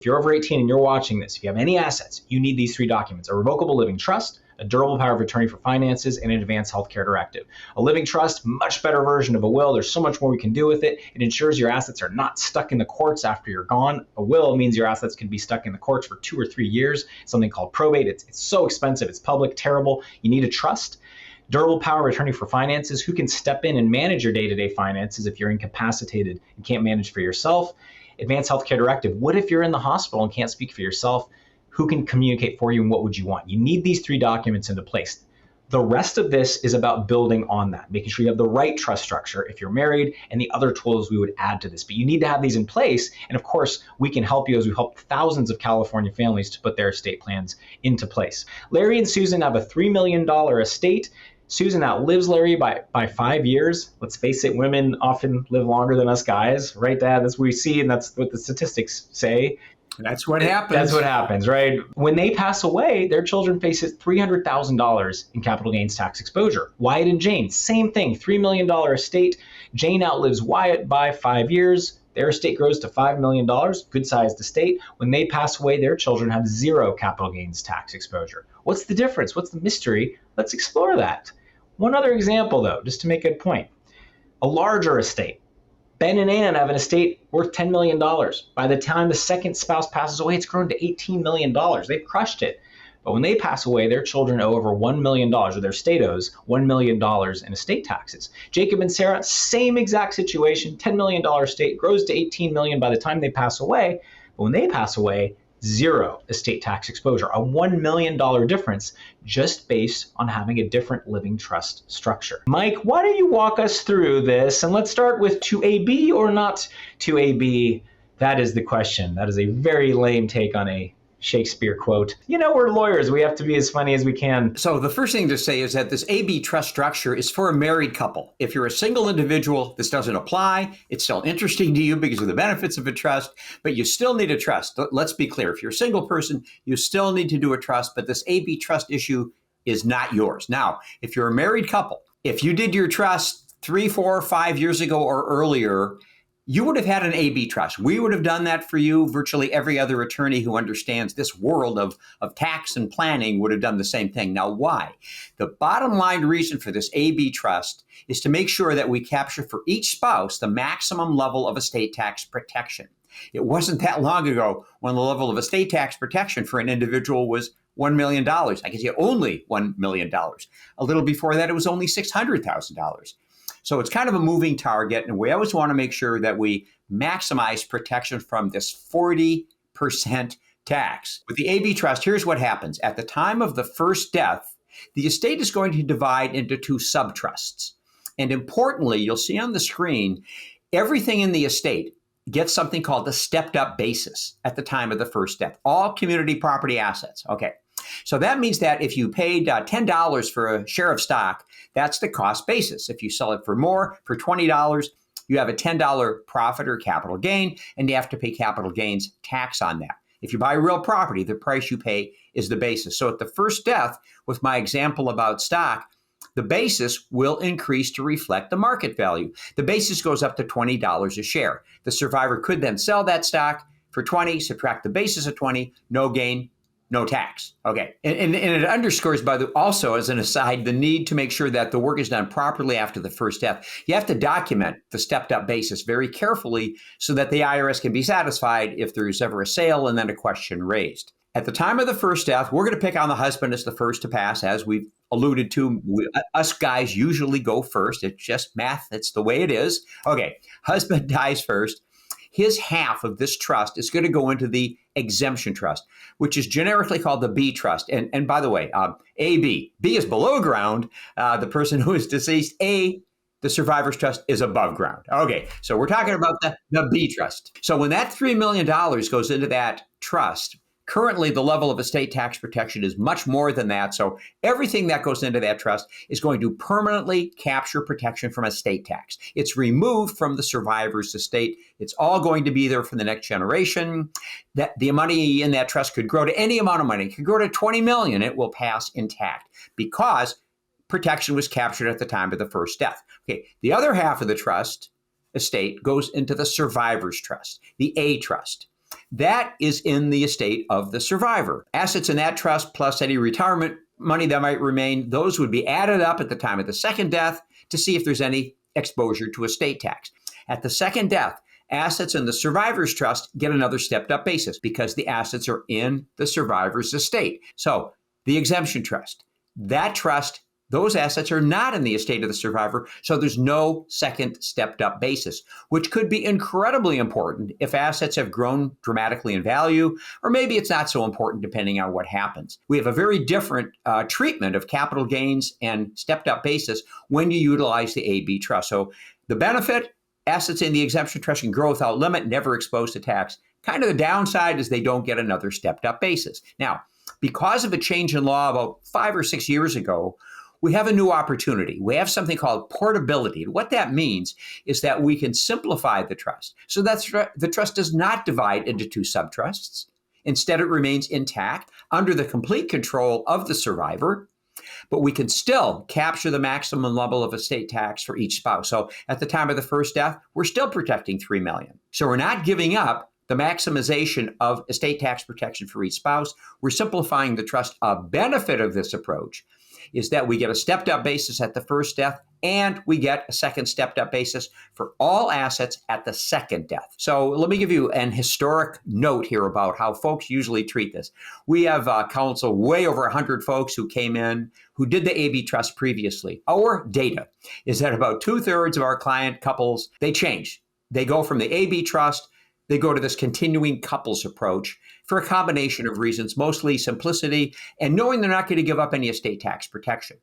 If you're over 18 and you're watching this, if you have any assets, you need these 3 documents: a revocable living trust, a durable power of attorney for finances, and an advanced healthcare directive. A living trust, much better version of a will. There's so much more we can do with it. It ensures your assets are not stuck in the courts after you're gone. A will means your assets can be stuck in the courts for 2 or 3 years, something called probate. It's so expensive. It's public, terrible. You need a trust. Durable power of attorney for finances, who can step in and manage your day-to-day finances if you're incapacitated and can't manage for yourself. Advanced healthcare directive, what if you're in the hospital and can't speak for yourself? Who can communicate for you and what would you want? You need these 3 documents into place. The rest of this is about building on that, making sure you have the right trust structure if you're married, and the other tools we would add to this. But you need to have these in place. And of course, we can help you as we help thousands of California families to put their estate plans into place. Larry and Susan have a $3 million estate. Susan outlives Larry by 5 years. Let's face it, women often live longer than us guys, right, Dad? That's what we see, and that's what the statistics say. That's what happens. That's what happens, right? When they pass away, their children face $300,000 in capital gains tax exposure. Wyatt and Jane, same thing, $3 million estate. Jane outlives Wyatt by 5 years. Their estate grows to $5 million, good-sized estate. When they pass away, their children have 0 capital gains tax exposure. What's the difference? What's the mystery? Let's explore that. One other example, though, just to make a point. A larger estate. Ben and Ann have an estate worth $10 million. By the time the second spouse passes away, it's grown to $18 million. They've crushed it. But when they pass away, their children owe over $1 million, or their estate owes $1 million in estate taxes. Jacob and Sarah, same exact situation, $10 million estate, grows to $18 million by the time they pass away. But when they pass away, 0 estate tax exposure, a $1 million difference just based on having a different living trust structure. Mike, why don't you walk us through this? And let's start with 2AB or not 2AB. That is the question. That is a very lame take on a Shakespeare quote. You know, we're lawyers. We have to be as funny as we can. So the first thing to say is that this AB trust structure is for a married couple. If you're a single individual, this doesn't apply. It's still interesting to you because of the benefits of a trust, but you still need a trust. Let's be clear. If you're a single person, you still need to do a trust, but this AB trust issue is not yours. Now, if you're a married couple, if you did your trust 3, 4, 5 years ago or earlier, you would have had an AB trust. We would have done that for you. Virtually every other attorney who understands this world of tax and planning would have done the same thing. Now, why? The bottom line reason for this AB trust is to make sure that we capture for each spouse the maximum level of estate tax protection. It wasn't that long ago when the level of estate tax protection for an individual was $1 million. I guess you only $1 million. A little before that, it was only $600,000. So it's kind of a moving target, and we always want to make sure that we maximize protection from this 40% tax. With the AB trust, here's what happens. At the time of the first death, the estate is going to divide into 2 subtrusts. And importantly, you'll see on the screen, everything in the estate gets something called the stepped-up basis at the time of the first death. All community property assets. Okay. So that means that if you paid $10 for a share of stock, that's the cost basis. If you sell it for more, for $20, you have a $10 profit or capital gain, and you have to pay capital gains tax on that. If you buy real property, the price you pay is the basis. So at the first death, with my example about stock, the basis will increase to reflect the market value. The basis goes up to $20 a share. The survivor could then sell that stock for $20, subtract the basis of $20, no gain, no tax. Okay. And it underscores, also as an aside, the need to make sure that the work is done properly after the first death. You have to document the stepped up basis very carefully so that the IRS can be satisfied if there's ever a sale and then a question raised. At the time of the first death, we're going to pick on the husband as the first to pass, as we've alluded to. Us guys usually go first. It's just math. It's the way it is. Okay. Husband dies first. His half of this trust is going to go into the exemption trust, which is generically called the B trust. And by the way, AB. B is below ground. The person who is deceased. A, the survivor's trust, is above ground. Okay, so we're talking about the B trust. So when that $3 million goes into that trust, currently the level of estate tax protection is much more than that. So everything that goes into that trust is going to permanently capture protection from estate tax. It's removed from the survivor's estate. It's all going to be there for the next generation. That the money in that trust could grow to any amount of money. It could grow to 20 million. It will pass intact because protection was captured at the time of the first death. Okay, the other half of the trust estate goes into the survivor's trust, the A trust. That is in the estate of the survivor. Assets in that trust plus any retirement money that might remain, those would be added up at the time of the second death to see if there's any exposure to estate tax. At the second death, assets in the survivor's trust get another stepped up basis because the assets are in the survivor's estate. So the exemption trust, that trust, those assets are not in the estate of the survivor, so there's no second stepped up basis, which could be incredibly important if assets have grown dramatically in value, or maybe it's not so important depending on what happens. We have a very different treatment of capital gains and stepped up basis when you utilize the AB trust. So the benefit, assets in the exemption trust can grow without limit, never exposed to tax. Kind of the downside is they don't get another stepped up basis. Now, because of a change in law about 5 or 6 years ago, we have a new opportunity. We have something called portability. And what that means is that we can simplify the trust so that the trust does not divide into two subtrusts. Instead, it remains intact under the complete control of the survivor, but we can still capture the maximum level of estate tax for each spouse. So at the time of the first death, we're still protecting $3 million. So we're not giving up the maximization of estate tax protection for each spouse. We're simplifying the trust. A benefit of this approach is that we get a stepped up basis at the first death and we get a second stepped up basis for all assets at the second death. So let me give you an historic note here about how folks usually treat this. We have counseled way over 100 folks who came in who did the AB trust previously. Our data is that about 2/3 of our client couples, they change. They go from the AB trust, they go to this continuing couples approach for a combination of reasons, mostly simplicity and knowing they're not going to give up any estate tax protection.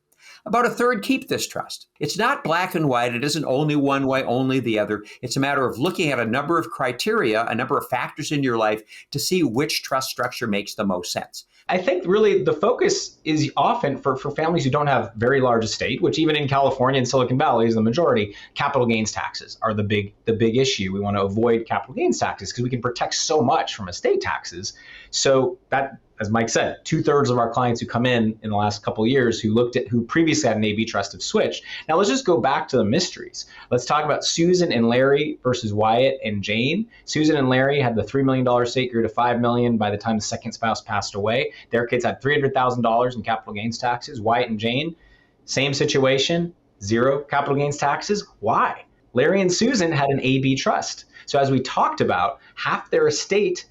About 1/3 keep this trust. It's not black and white. It isn't only one way, only the other. It's a matter of looking at a number of criteria, a number of factors in your life to see which trust structure makes the most sense. I think really the focus is often for families who don't have very large estate, which even in California and Silicon Valley is the majority, capital gains taxes are the big issue. We want to avoid capital gains taxes because we can protect so much from estate taxes. So that, as Mike said, 2/3 of our clients who come in the last couple of years who previously had an AB trust have switched. Now let's just go back to the mysteries. Let's talk about Susan and Larry versus Wyatt and Jane. Susan and Larry had the $3 million estate, grew to $5 million by the time the second spouse passed away. Their kids had $300,000 in capital gains taxes. Wyatt and Jane, same situation, zero capital gains taxes. Why? Larry and Susan had an AB trust. So as we talked about, half their estate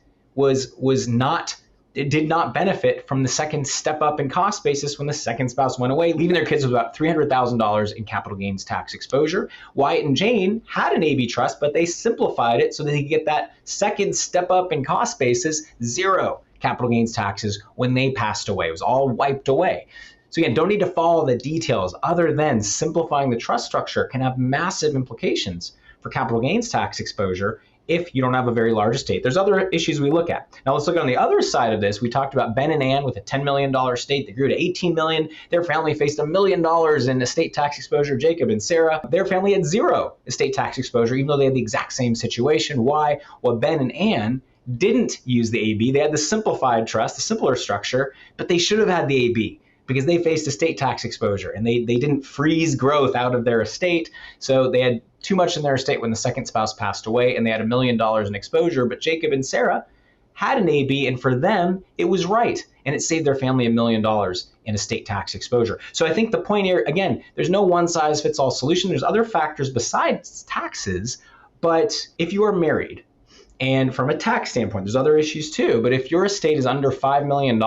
did not benefit from the second step up in cost basis when the second spouse went away, leaving their kids with about $300,000 in capital gains tax exposure. Wyatt and Jane had an AB trust, but they simplified it so that they could get that second step up in cost basis, zero capital gains taxes when they passed away. It was all wiped away. So again, don't need to follow the details other than simplifying the trust structure can have massive implications for capital gains tax exposure if you don't have a very large estate. There's other issues we look at. Now let's look on the other side of this. We talked about Ben and Ann with a $10 million estate that grew to $18 million. Their family faced $1 million in estate tax exposure. Jacob and Sarah, their family had zero estate tax exposure, even though they had the exact same situation. Why? Well, Ben and Ann didn't use the AB. They had the simplified trust, the simpler structure, but they should have had the AB because they faced estate tax exposure and they didn't freeze growth out of their estate. So they had too much in their estate when the second spouse passed away and they had $1 million in exposure. But Jacob and Sarah had an AB, and for them, it was right. And it saved their family $1 million in estate tax exposure. So I think the point here, again, there's no one size fits all solution. There's other factors besides taxes. But if you are married, and from a tax standpoint, there's other issues too. But if your estate is under $5 million,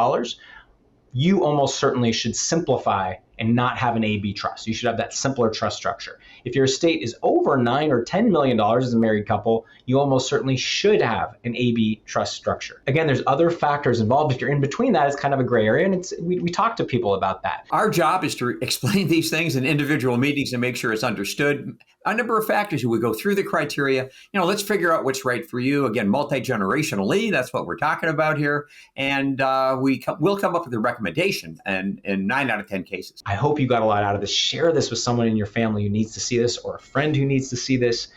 you almost certainly should simplify and not have an AB trust. You should have that simpler trust structure. If your estate is over $9 or $10 million as a married couple, you almost certainly should have an AB trust structure. Again, there's other factors involved. If you're in between that, it's kind of a gray area, and we talk to people about that. Our job is to explain these things in individual meetings and make sure it's understood. A number of factors. We go through the criteria. Let's figure out what's right for you. Again, multi-generationally, that's what we're talking about here. And we'll come up with a recommendation in 9 out of 10 cases. I hope you got a lot out of this. Share this with someone in your family who needs to see this or a friend who needs to see this.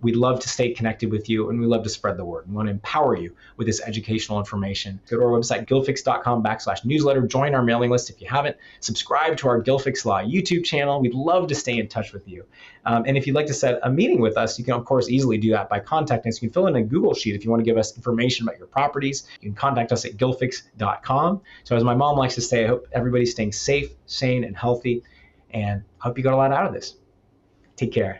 We'd love to stay connected with you, and we love to spread the word. We want to empower you with this educational information. Go to our website, gilfix.com/newsletter. Join our mailing list if you haven't. Subscribe to our Gilfix Law YouTube channel. We'd love to stay in touch with you. And if you'd like to set a meeting with us, you can, of course, easily do that by contacting us. You can fill in a Google Sheet if you want to give us information about your properties. You can contact us at gilfix.com. So as my mom likes to say, I hope everybody's staying safe, sane, and healthy, and I hope you got a lot out of this. Take care.